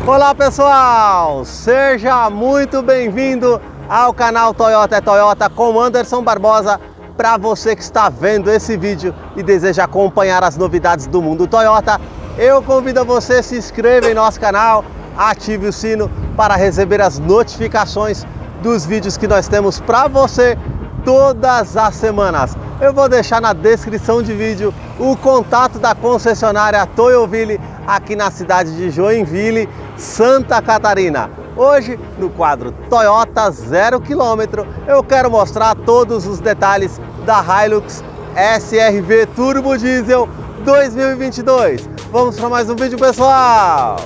Olá pessoal, seja muito bem-vindo ao canal Toyota é Toyota com Anderson Barbosa. Para você que está vendo esse vídeo e deseja acompanhar as novidades do mundo Toyota, eu convido você a se inscrever em nosso canal, ative o sino para receber as notificações dos vídeos que nós temos para você todas as semanas. Eu vou deixar na descrição de vídeo o contato da concessionária Toyoville aqui na cidade de Joinville, Santa Catarina. Hoje, no quadro Toyota 0 km, eu quero mostrar todos os detalhes da Hilux SR-V Turbo Diesel 2022. Vamos para mais um vídeo, pessoal!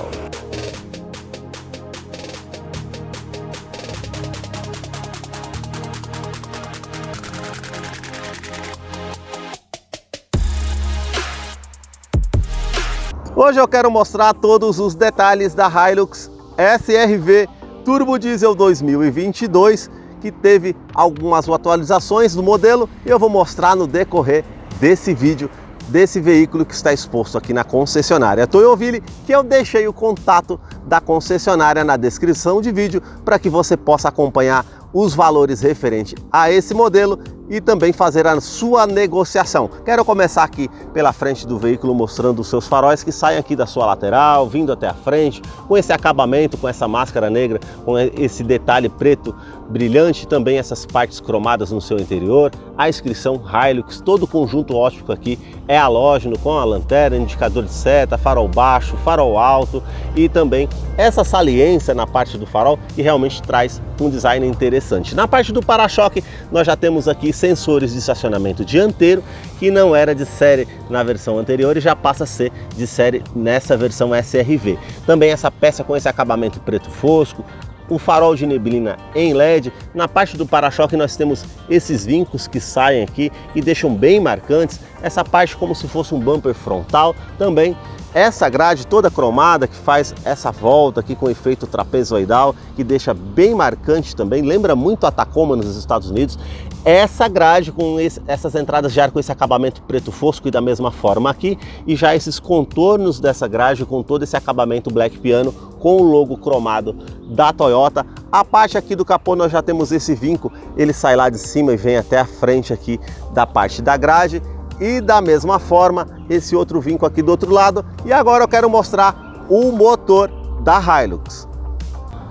Hoje eu quero mostrar todos os detalhes da Hilux SR-V Turbo Diesel 2022, que teve algumas atualizações do modelo e eu vou mostrar no decorrer desse vídeo, desse veículo que está exposto aqui na concessionária Toyoville, que eu deixei o contato da concessionária na descrição de vídeo para que você possa acompanhar os valores referentes a esse modelo e também fazer a sua negociação. Quero começar aqui pela frente do veículo mostrando os seus faróis que saem aqui da sua lateral, vindo até a frente, com esse acabamento, com essa máscara negra, com esse detalhe preto brilhante, também essas partes cromadas no seu interior, a inscrição Hilux, todo o conjunto óptico aqui é halógeno com a lanterna, indicador de seta, farol baixo, farol alto e também essa saliência na parte do farol que realmente traz um design interessante. Na parte do para-choque nós já temos aqui sensores de estacionamento dianteiro, que não era de série na versão anterior e já passa a ser de série nessa versão SR-V. Também essa peça com esse acabamento preto fosco, o farol de neblina em LED. Na parte do para-choque nós temos esses vincos que saem aqui e deixam bem marcantes essa parte como se fosse um bumper frontal. Também essa grade toda cromada que faz essa volta aqui com efeito trapezoidal, que deixa bem marcante também, lembra muito a Tacoma nos Estados Unidos. Essa grade com essas entradas de ar com esse acabamento preto fosco e da mesma forma aqui, e já esses contornos dessa grade com todo esse acabamento black piano com o logo cromado da Toyota. A parte aqui do capô nós já temos esse vinco, ele sai lá de cima e vem até a frente aqui da parte da grade. E da mesma forma, esse outro vinco aqui do outro lado. E agora eu quero mostrar o motor da Hilux.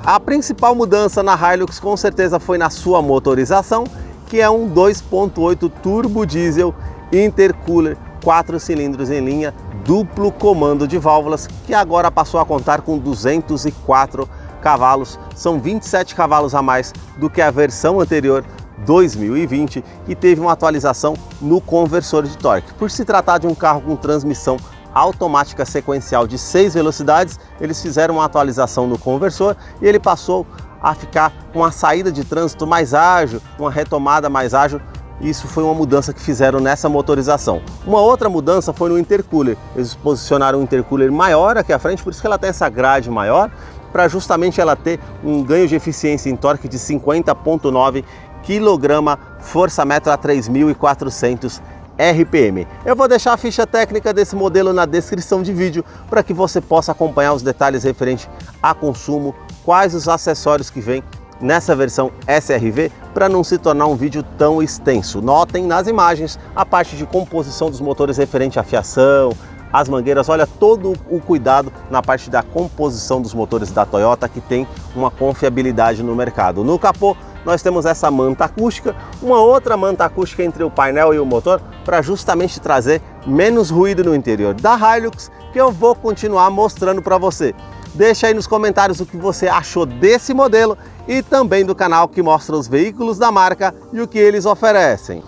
A principal mudança na Hilux com certeza foi na sua motorização, que é um 2.8 turbo diesel intercooler 4 cilindros em linha, duplo comando de válvulas, que agora passou a contar com 204 cavalos. São 27 cavalos a mais do que a versão anterior 2020, que teve uma atualização no conversor de torque. Por se tratar de um carro com transmissão automática sequencial de 6 velocidades, eles fizeram uma atualização no conversor e ele passou a ficar com uma saída de trânsito mais ágil, uma retomada mais ágil. Isso foi uma mudança que fizeram nessa motorização. Uma outra mudança foi no intercooler. Eles posicionaram um intercooler maior aqui à frente, por isso que ela tem essa grade maior, para justamente ela ter um ganho de eficiência em torque de 50,9 kgfm a 3.400 RPM. Eu vou deixar a ficha técnica desse modelo na descrição de vídeo para que você possa acompanhar os detalhes referentes a consumo, quais os acessórios que vem nessa versão SR-V, para não se tornar um vídeo tão extenso. Notem nas imagens a parte de composição dos motores referente à fiação, as mangueiras, olha todo o cuidado na parte da composição dos motores da Toyota, que tem uma confiabilidade no mercado. No capô nós temos essa manta acústica, uma outra manta acústica entre o painel e o motor, para justamente trazer menos ruído no interior da Hilux, que eu vou continuar mostrando para você. Deixa aí nos comentários o que você achou desse modelo e também do canal que mostra os veículos da marca e o que eles oferecem.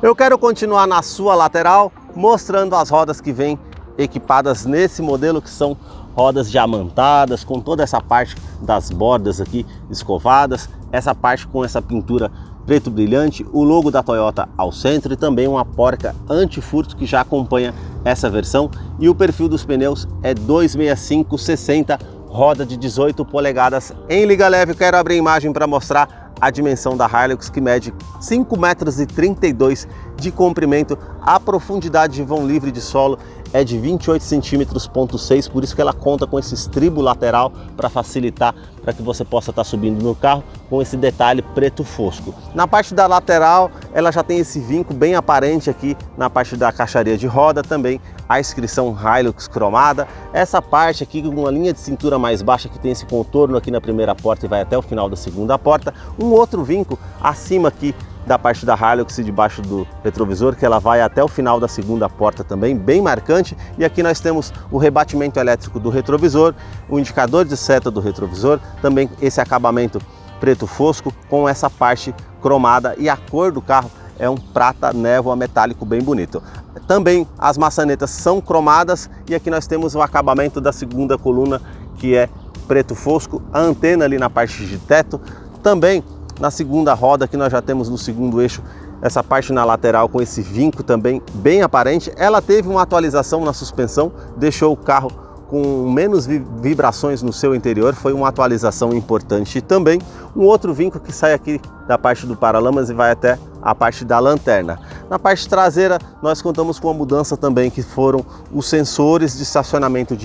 Eu quero continuar na sua lateral mostrando as rodas que vêm equipadas nesse modelo, que são rodas diamantadas, com toda essa parte das bordas aqui escovadas, essa parte com essa pintura preto brilhante, o logo da Toyota ao centro e também uma porca anti-furto que já acompanha essa versão. E o perfil dos pneus é 265/60, roda de 18 polegadas em liga leve. Eu quero abrir a imagem para mostrar a dimensão da Hilux, que mede 5,32 m de comprimento. A profundidade de vão livre de solo é de 28 centímetros, ponto 6, por isso que ela conta com esse estribo lateral para facilitar, para que você possa estar subindo no carro com esse detalhe preto fosco. Na parte da lateral, ela já tem esse vinco bem aparente aqui na parte da caixaria de roda, também a inscrição Hilux cromada. Essa parte aqui com uma linha de cintura mais baixa que tem esse contorno aqui na primeira porta e vai até o final da segunda porta. Um outro vinco acima aqui da parte da Hilux e debaixo do retrovisor, que ela vai até o final da segunda porta também, bem marcante. E aqui nós temos o rebatimento elétrico do retrovisor, o indicador de seta do retrovisor, também esse acabamento preto fosco com essa parte cromada, e a cor do carro é um prata névoa metálico bem bonito. Também as maçanetas são cromadas e aqui nós temos o acabamento da segunda coluna, que é preto fosco, a antena ali na parte de teto. Também na segunda roda, que nós já temos no segundo eixo, essa parte na lateral com esse vinco também bem aparente. Ela teve uma atualização na suspensão, deixou o carro com menos vibrações no seu interior, foi uma atualização importante também. Um outro vinco que sai aqui da parte do paralamas e vai até a parte da lanterna. Na parte traseira nós contamos com uma mudança também, que foram os sensores de estacionamento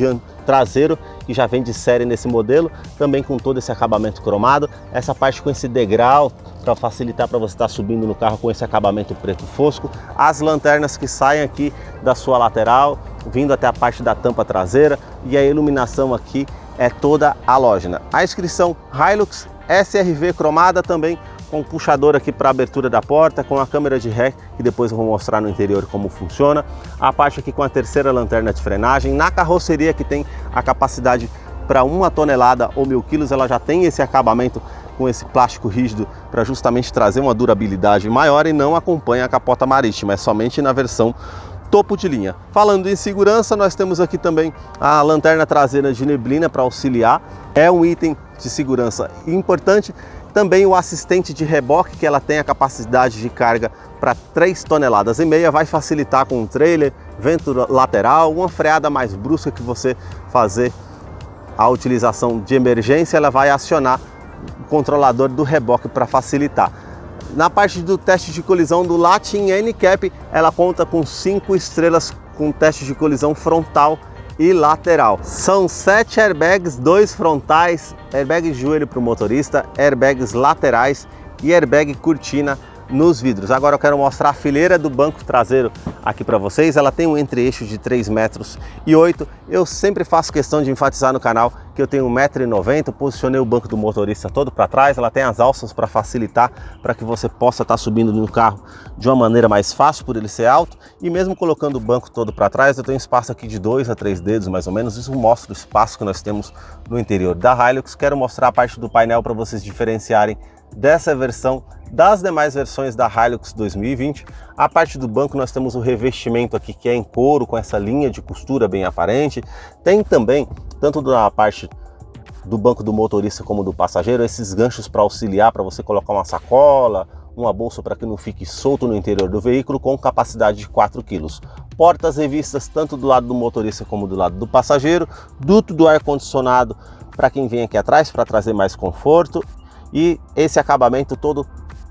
traseiro, que já vem de série nesse modelo, também com todo esse acabamento cromado. Essa parte com esse degrau para facilitar para você estar subindo no carro com esse acabamento preto fosco. As lanternas que saem aqui da sua lateral, vindo até a parte da tampa traseira, e a iluminação aqui é toda halógena. A inscrição Hilux SRV cromada também, com puxador aqui para abertura da porta, com a câmera de ré, que depois eu vou mostrar no interior como funciona. A parte aqui com a terceira lanterna de frenagem. Na carroceria, que tem a capacidade para 1 tonelada ou 1000 quilos, ela já tem esse acabamento com esse plástico rígido para justamente trazer uma durabilidade maior, e não acompanha a capota marítima, é somente na versão topo de linha. Falando em segurança, nós temos aqui também a lanterna traseira de neblina para auxiliar, é um item de segurança importante. Também o assistente de reboque, que ela tem a capacidade de carga para 3,5 toneladas, vai facilitar com um trailer, vento lateral, uma freada mais brusca que você fazer a utilização de emergência, ela vai acionar o controlador do reboque para facilitar. Na parte do teste de colisão do Latin NCAP, ela conta com 5 estrelas com teste de colisão frontal e lateral. São 7 airbags, 2 frontais, airbag de joelho para o motorista, airbags laterais e airbag cortina nos vidros. Agora eu quero mostrar a fileira do banco traseiro aqui para vocês. Ela tem um entre-eixo de 3,8 metros. Eu sempre faço questão de enfatizar no canal que eu tenho 1,90 m, posicionei o banco do motorista todo para trás. Ela tem as alças para facilitar, para que você possa estar subindo no carro de uma maneira mais fácil, por ele ser alto. E mesmo colocando o banco todo para trás, eu tenho espaço aqui de 2 a 3 dedos mais ou menos. Isso mostra o espaço que nós temos no interior da Hilux. Quero mostrar a parte do painel para vocês diferenciarem dessa versão das demais versões da Hilux 2020. A parte do banco nós temos o revestimento aqui, que é em couro, com essa linha de costura bem aparente. Tem também, tanto da parte do banco do motorista como do passageiro, esses ganchos para auxiliar, para você colocar uma sacola, uma bolsa, para que não fique solto no interior do veículo, com capacidade de 4 kg. Portas revistas tanto do lado do motorista como do lado do passageiro, duto do ar-condicionado para quem vem aqui atrás, para trazer mais conforto, e esse acabamento todo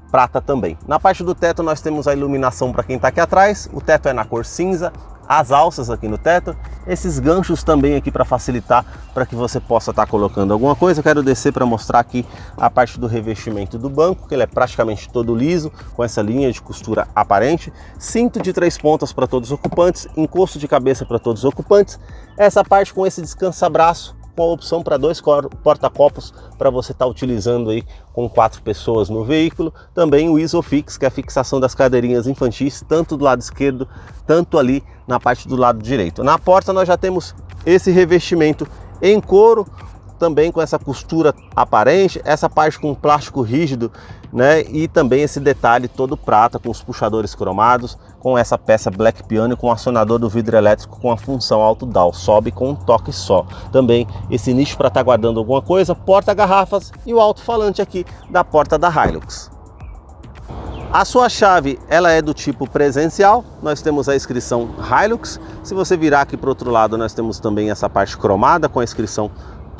prata também. Na parte do teto nós temos a iluminação para quem está aqui atrás, o teto é na cor cinza, as alças aqui no teto, esses ganchos também aqui para facilitar, para que você possa estar colocando alguma coisa. Eu quero descer para mostrar aqui a parte do revestimento do banco, que ele é praticamente todo liso, com essa linha de costura aparente, cinto de 3 pontas para todos os ocupantes, encosto de cabeça para todos os ocupantes, essa parte com esse descansa-braço, com a opção para 2 porta-copos para você estar utilizando aí com 4 pessoas no veículo. Também o Isofix, que é a fixação das cadeirinhas infantis, tanto do lado esquerdo, tanto ali na parte do lado direito. Na porta nós já temos esse revestimento em couro, também com essa costura aparente, essa parte com plástico rígido, né? E também esse detalhe todo prata, com os puxadores cromados, com essa peça Black Piano, com acionador do vidro elétrico com a função Auto Down, sobe com um toque só. Também esse nicho para estar guardando alguma coisa, porta-garrafas e o alto-falante aqui da porta da Hilux. A sua chave, ela é do tipo presencial, nós temos a inscrição Hilux. Se você virar aqui para o outro lado, nós temos também essa parte cromada com a inscrição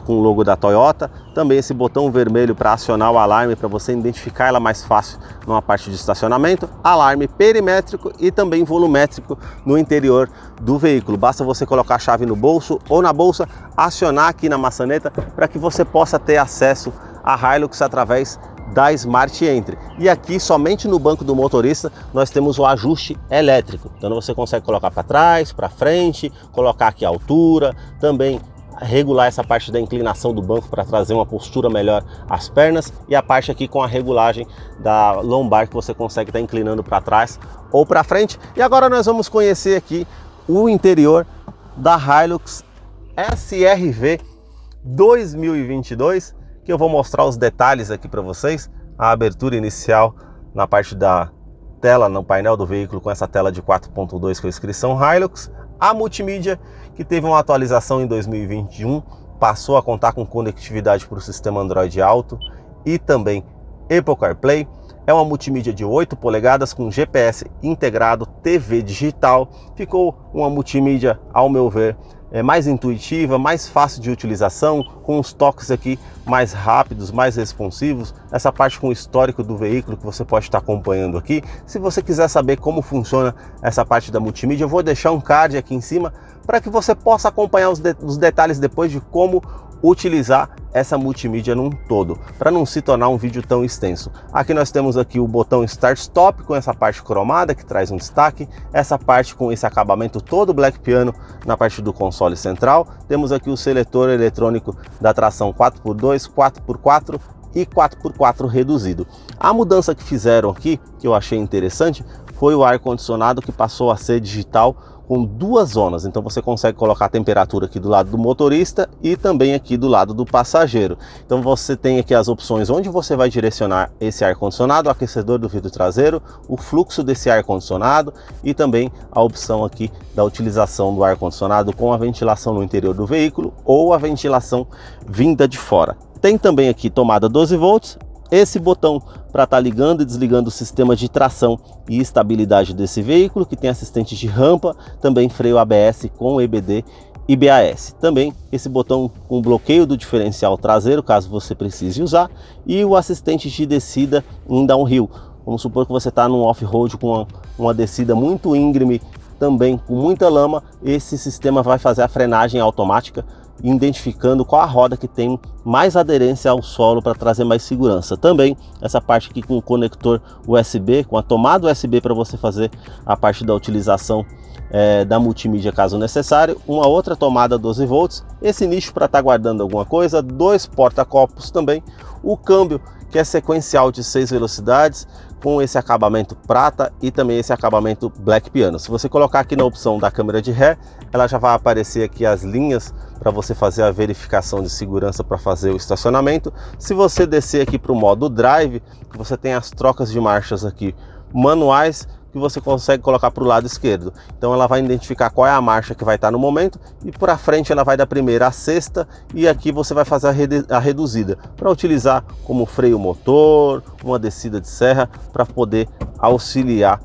com o logo da Toyota. Também esse botão vermelho para acionar o alarme, para você identificar ela mais fácil numa parte de estacionamento. Alarme perimétrico e também volumétrico no interior do veículo. Basta você colocar a chave no bolso ou na bolsa, acionar aqui na maçaneta para que você possa ter acesso à Hilux através da Smart Entry. E aqui, somente no banco do motorista, nós temos o ajuste elétrico. Então você consegue colocar para trás, para frente, colocar aqui a altura, também regular essa parte da inclinação do banco para trazer uma postura melhor às pernas, e a parte aqui com a regulagem da lombar, que você consegue estar inclinando para trás ou para frente. E agora nós vamos conhecer aqui o interior da Hilux SR-V 2022, que eu vou mostrar os detalhes aqui para vocês. A abertura inicial na parte da tela, no painel do veículo, com essa tela de 4.2 com a inscrição Hilux. A multimídia, que teve uma atualização em 2021, passou a contar com conectividade para o sistema Android Auto e também Apple CarPlay. É uma multimídia de 8 polegadas com GPS integrado, TV digital. Ficou uma multimídia, ao meu ver, mais intuitiva, mais fácil de utilização, com os toques aqui mais rápidos, mais responsivos. Essa parte com o histórico do veículo que você pode estar acompanhando aqui. Se você quiser saber como funciona essa parte da multimídia, eu vou deixar um card aqui em cima para que você possa acompanhar os detalhes depois de como utilizar essa multimídia num todo, para não se tornar um vídeo tão extenso. Aqui nós temos aqui o botão Start Stop com essa parte cromada que traz um destaque, essa parte com esse acabamento todo Black Piano na parte do console central. Temos aqui o seletor eletrônico da tração 4x2, 4x4 e 4x4 reduzido. A mudança que fizeram aqui, que eu achei interessante, foi o ar-condicionado, que passou a ser digital com 2 zonas. Então você consegue colocar a temperatura aqui do lado do motorista e também aqui do lado do passageiro. Então você tem aqui as opções onde você vai direcionar esse ar-condicionado, o aquecedor do vidro traseiro, o fluxo desse ar-condicionado e também a opção aqui da utilização do ar-condicionado com a ventilação no interior do veículo ou a ventilação vinda de fora. Tem também aqui tomada 12 volts, esse botão para estar ligando e desligando o sistema de tração e estabilidade desse veículo, que tem assistente de rampa, também freio ABS com EBD e BAS. Também esse botão com bloqueio do diferencial traseiro, caso você precise usar, e o assistente de descida em downhill. Vamos supor que você está num off-road com uma descida muito íngreme, também com muita lama, esse sistema vai fazer a frenagem automática, identificando qual a roda que tem mais aderência ao solo para trazer mais segurança. Também essa parte aqui com o conector USB, com a tomada USB para você fazer a parte da utilização da multimídia caso necessário, uma outra tomada 12 volts, esse nicho para estar guardando alguma coisa, 2 porta-copos também, o câmbio que é sequencial de 6 velocidades, com esse acabamento prata e também esse acabamento Black Piano. Se você colocar aqui na opção da câmera de ré, ela já vai aparecer aqui as linhas para você fazer a verificação de segurança para fazer o estacionamento. Se você descer aqui para o modo Drive, você tem as trocas de marchas aqui manuais, que você consegue colocar para o lado esquerdo. Então ela vai identificar qual é a marcha que vai estar no momento, e para frente ela vai da primeira à sexta, e aqui você vai fazer a reduzida para utilizar como freio motor, uma descida de serra, para poder auxiliar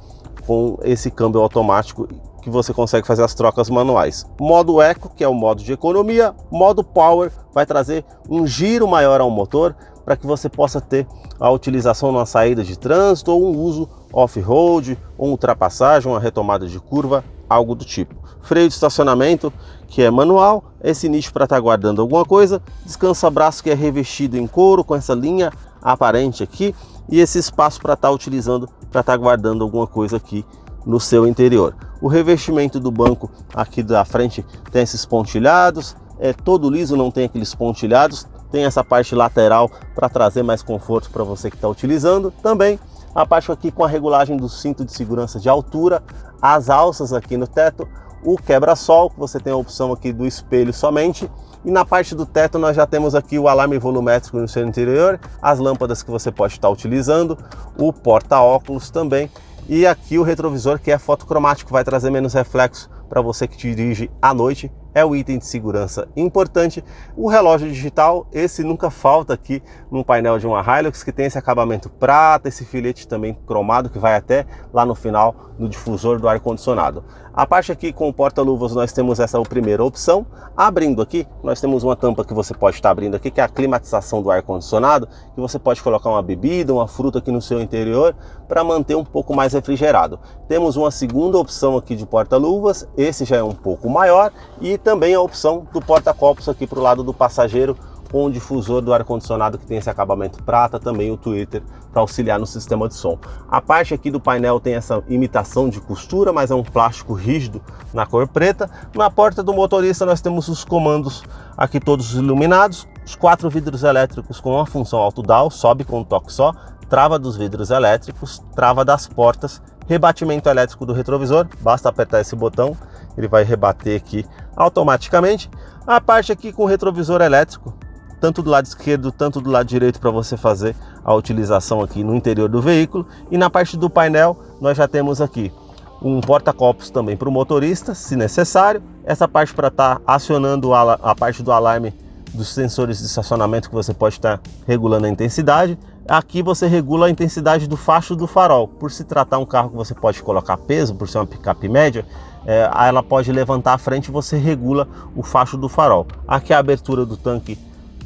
com esse câmbio automático que você consegue fazer as trocas manuais. Modo Eco, que é o modo de economia. Modo Power vai trazer um giro maior ao motor, para que você possa ter a utilização numa saída de trânsito ou um uso off-road, ou ultrapassagem, uma retomada de curva, algo do tipo. Freio de estacionamento, que é manual, esse nicho para estar guardando alguma coisa, descansa-braço que é revestido em couro com essa linha aparente aqui, e esse espaço para estar utilizando, para estar guardando alguma coisa aqui no seu interior. O revestimento do banco aqui da frente tem esses pontilhados, é todo liso, não tem aqueles pontilhados. Tem essa parte lateral para trazer mais conforto para você que está utilizando. Também a parte aqui com a regulagem do cinto de segurança de altura, as alças aqui no teto, o quebra-sol, que você tem a opção aqui do espelho somente. E na parte do teto nós já temos aqui o alarme volumétrico no seu interior, as lâmpadas que você pode estar utilizando, o porta-óculos também. E aqui o retrovisor, que é fotocromático, vai trazer menos reflexo para você que dirige à noite é um item de segurança importante. O relógio digital, esse nunca falta aqui no painel de uma Hilux, que tem esse acabamento prata, esse filete também cromado que vai até lá no final no difusor do ar-condicionado. A parte aqui com o porta-luvas nós temos essa primeira opção. Abrindo aqui, nós temos uma tampa que você pode estar abrindo aqui, que é a climatização do ar-condicionado, que você pode colocar uma bebida, uma fruta aqui no seu interior para manter um pouco mais refrigerado. Temos uma segunda opção aqui de porta-luvas, esse já é um pouco maior, e também a opção do porta-copos aqui para o lado do passageiro, com o difusor do ar-condicionado que tem esse acabamento prata, também o tweeter para auxiliar no sistema de som. A parte aqui do painel tem essa imitação de costura, mas é um plástico rígido na cor preta. Na porta do motorista nós temos os comandos aqui todos iluminados, os 4 vidros elétricos com a função auto-dial, sobe com um toque só, trava dos vidros elétricos, trava das portas, rebatimento elétrico do retrovisor, basta apertar esse botão, ele vai rebater aqui automaticamente. A parte aqui com o retrovisor elétrico, tanto do lado esquerdo, tanto do lado direito, para você fazer a utilização aqui no interior do veículo. E na parte do painel, nós já temos aqui um porta-copos também para o motorista, se necessário. Essa parte para estar acionando a parte do alarme dos sensores de estacionamento, que você pode estar regulando a intensidade. Aqui você regula a intensidade do facho do farol. Por se tratar um carro que você pode colocar peso, por ser uma picape média, ela pode levantar a frente e você regula o facho do farol. Aqui é a abertura do tanque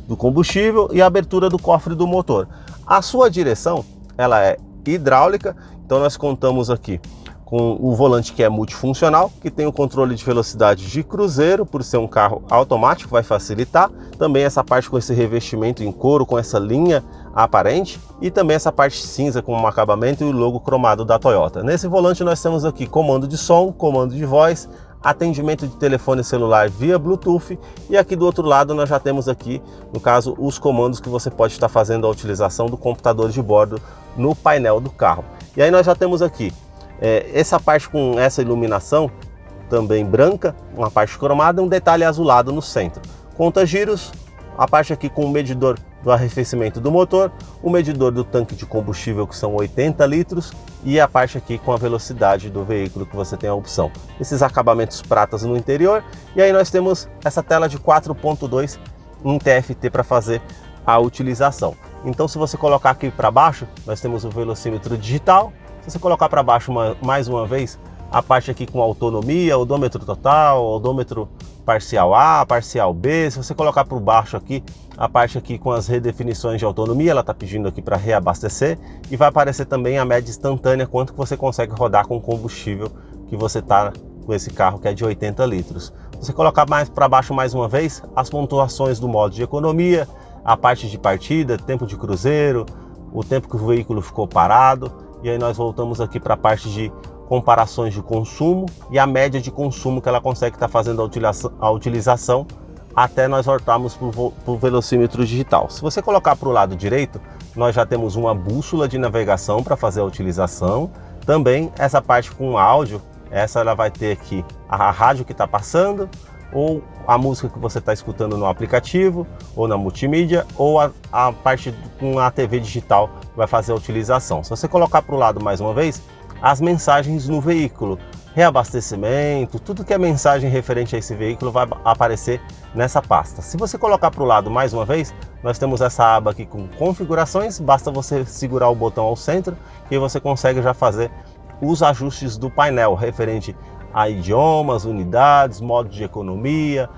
do combustível e a abertura do cofre do motor. A sua direção, ela é hidráulica, então nós contamos aqui com o volante que é multifuncional, que tem o controle de velocidade de cruzeiro, por ser um carro automático, vai facilitar. Também essa parte com esse revestimento em couro, com essa linha aparente, e também essa parte cinza com um acabamento e o logo cromado da Toyota. Nesse volante nós temos aqui comando de som, comando de voz, atendimento de telefone celular via Bluetooth, e aqui do outro lado nós já temos aqui, no caso, os comandos que você pode estar fazendo a utilização do computador de bordo no painel do carro. E aí nós já temos aqui essa parte com essa iluminação também branca, uma parte cromada, um detalhe azulado no centro. Conta giros, a parte aqui com o medidor do arrefecimento do motor, o medidor do tanque de combustível, que são 80 litros, e a parte aqui com a velocidade do veículo, que você tem a opção. Esses acabamentos pratas no interior, e aí nós temos essa tela de 4.2 em TFT para fazer a utilização. Então, se você colocar aqui para baixo, nós temos o velocímetro digital. Se você colocar para baixo mais uma vez, a parte aqui com autonomia, odômetro total, odômetro parcial A, parcial B. Se você colocar por baixo aqui, a parte aqui com as redefinições de autonomia, ela está pedindo aqui para reabastecer, e vai aparecer também a média instantânea, quanto que você consegue rodar com o combustível que você está com esse carro, que é de 80 litros. Se você colocar mais para baixo mais uma vez, as pontuações do modo de economia, a parte de partida, tempo de cruzeiro, o tempo que o veículo ficou parado, e aí nós voltamos aqui para a parte de comparações de consumo e a média de consumo que ela consegue estar fazendo a utilização, até nós voltarmos para o velocímetro digital. Se você colocar para o lado direito, nós já temos uma bússola de navegação para fazer a utilização. Também essa parte com áudio, ela vai ter aqui a rádio que está passando, ou a música que você está escutando no aplicativo, ou na multimídia, ou a parte com a TV digital vai fazer a utilização. Se você colocar para o lado mais uma vez, as mensagens no veículo, reabastecimento, tudo que é mensagem referente a esse veículo vai aparecer nessa pasta. Se você colocar para o lado mais uma vez, nós temos essa aba aqui com configurações, basta você segurar o botão ao centro e você consegue já fazer os ajustes do painel referente a idiomas, unidades, modo de economia,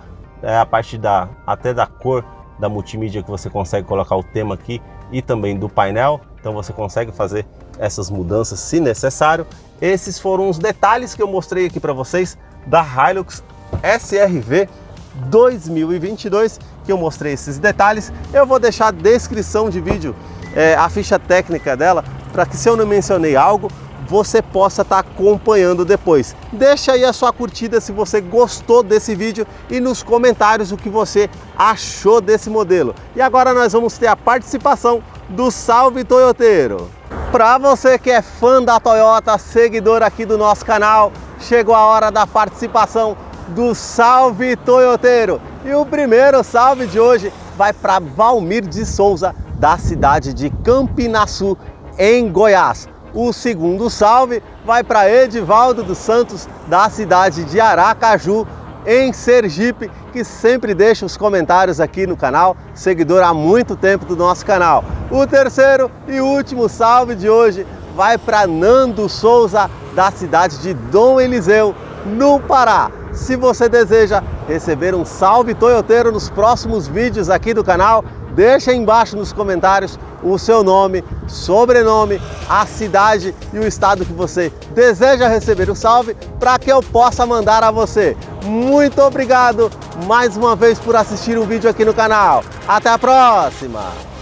a parte até da cor da multimídia, que você consegue colocar o tema aqui, e também do painel. Então você consegue fazer essas mudanças se necessário. Esses foram os detalhes que eu mostrei aqui para vocês da Hilux SRV 2022, que eu mostrei esses detalhes. Eu vou deixar a descrição de vídeo, a ficha técnica dela, para que, se eu não mencionei algo, você possa estar acompanhando depois. Deixa aí a sua curtida se você gostou desse vídeo, e nos comentários o que você achou desse modelo. E agora nós vamos ter a participação do Salve Toyoteiro. Para você que é fã da Toyota, seguidor aqui do nosso canal, chegou a hora da participação do Salve Toyoteiro. E o primeiro salve de hoje vai para Valmir de Souza, da cidade de Campinaçu, em Goiás. O segundo salve vai para Edivaldo dos Santos, da cidade de Aracaju, em Sergipe, que sempre deixa os comentários aqui no canal, seguidor há muito tempo do nosso canal. O terceiro e último salve de hoje vai para Nando Souza, da cidade de Dom Eliseu, no Pará. Se você deseja receber um salve toyoteiro nos próximos vídeos aqui do canal, deixa aí embaixo nos comentários o seu nome, sobrenome, a cidade e o estado que você deseja receber o salve para que eu possa mandar a você. Muito obrigado mais uma vez por assistir o vídeo aqui no canal. Até a próxima!